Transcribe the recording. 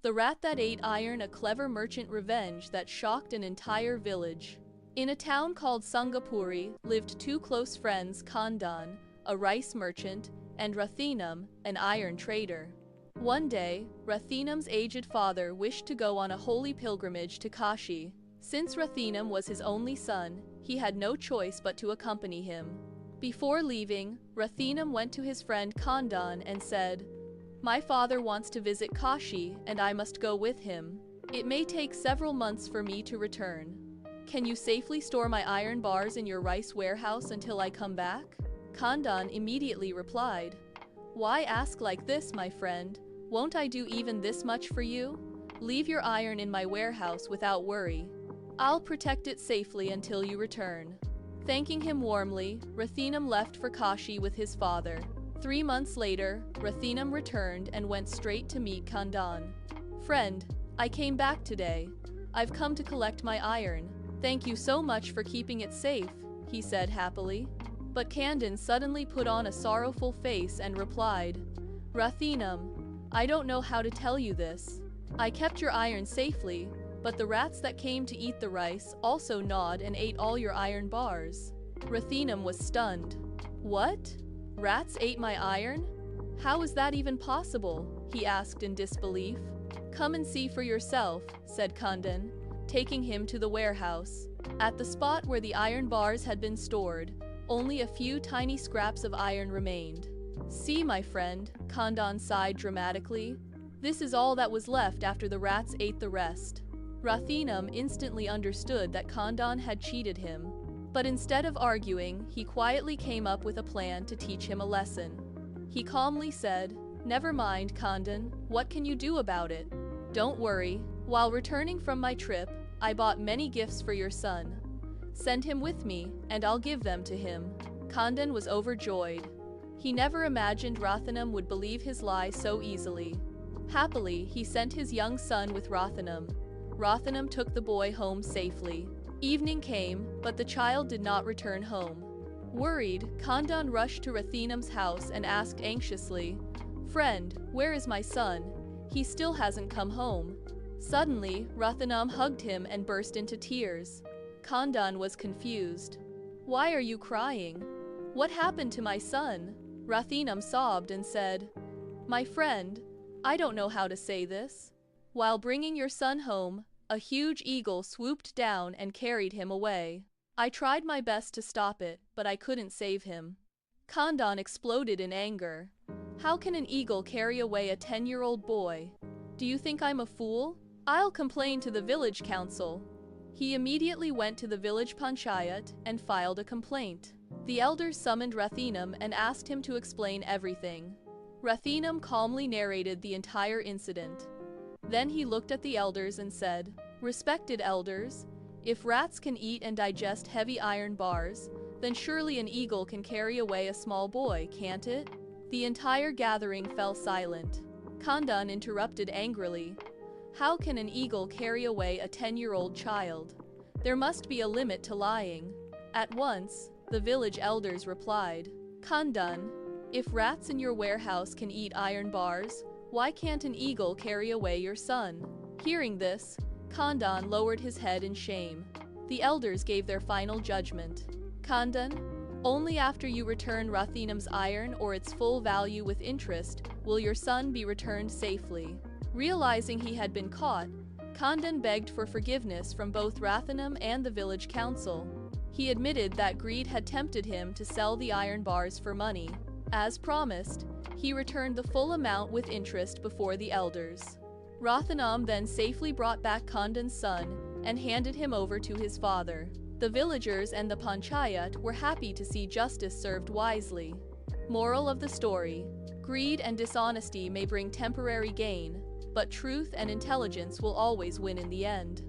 The rat that ate iron, a clever merchant revenge that shocked an entire village. In a town called Sangapuri lived two close friends, Kandan, a rice merchant, and Rathinam, an iron trader. One day, Rathinam's aged father wished to go on a holy pilgrimage to Kashi. Since Rathinam was his only son, he had no choice but to accompany him. Before leaving, Rathinam went to his friend Kandan and said, "My father wants to visit Kashi and I must go with him. It may take several months for me to return. Can you safely store my iron bars in your rice warehouse until I come back?" Kandan immediately replied, "Why ask like this, my friend? Won't I do even this much for you? Leave your iron in my warehouse without worry. I'll protect it safely until you return." Thanking him warmly, Rathinam left for Kashi with his father. 3 months later, Rathinam returned and went straight to meet Kandan. "Friend, I came back today. I've come to collect my iron. Thank you so much for keeping it safe," he said happily. But Kandan suddenly put on a sorrowful face and replied, "Rathinam, I don't know how to tell you this. I kept your iron safely, but the rats that came to eat the rice also gnawed and ate all your iron bars." Rathinam was stunned. "What? Rats ate my iron? How is that even possible?" he asked in disbelief. "Come and see for yourself," said Kandan, taking him to the warehouse. At the spot where the iron bars had been stored, only a few tiny scraps of iron remained. "See, my friend," Kandan sighed dramatically. "This is all that was left after the rats ate the rest." Rathinam instantly understood that Kandan had cheated him. But instead of arguing, he quietly came up with a plan to teach him a lesson. He calmly said, "Never mind, Kandan, what can you do about it? Don't worry, while returning from my trip, I bought many gifts for your son. Send him with me, and I'll give them to him." Kandan was overjoyed. He never imagined Rathinam would believe his lie so easily. Happily, he sent his young son with Rathinam. Rathinam took the boy home safely. Evening came, but the child did not return home. Worried, Kandan rushed to Rathinam's house and asked anxiously, "Friend, where is my son? He still hasn't come home." Suddenly, Rathinam hugged him and burst into tears. Kandan was confused. "Why are you crying? What happened to my son?" Rathinam sobbed and said, "My friend, I don't know how to say this. While bringing your son home, a huge eagle swooped down and carried him away. I tried my best to stop it, but I couldn't save him." Kandan exploded in anger. "How can an eagle carry away a 10-year-old boy? Do you think I'm a fool? I'll complain to the village council." He immediately went to the village panchayat and filed a complaint. The elders summoned Rathinam and asked him to explain everything. Rathinam calmly narrated the entire incident. Then he looked at the elders and said, "Respected elders, if rats can eat and digest heavy iron bars, then surely an eagle can carry away a small boy, can't it?" The entire gathering fell silent. Kandan interrupted angrily. "How can an eagle carry away a 10-year-old child? There must be a limit to lying." At once, the village elders replied, "Kandan, if rats in your warehouse can eat iron bars, why can't an eagle carry away your son?" Hearing this, Kandan lowered his head in shame. The elders gave their final judgment. "Kandan, only after you return Rathinam's iron or its full value with interest will your son be returned safely." Realizing he had been caught, Kandan begged for forgiveness from both Rathinam and the village council. He admitted that greed had tempted him to sell the iron bars for money. As promised, he returned the full amount with interest before the elders. Rathinam then safely brought back Kandan's son and handed him over to his father. The villagers and the panchayat were happy to see justice served wisely. Moral of the story: greed and dishonesty may bring temporary gain, but truth and intelligence will always win in the end.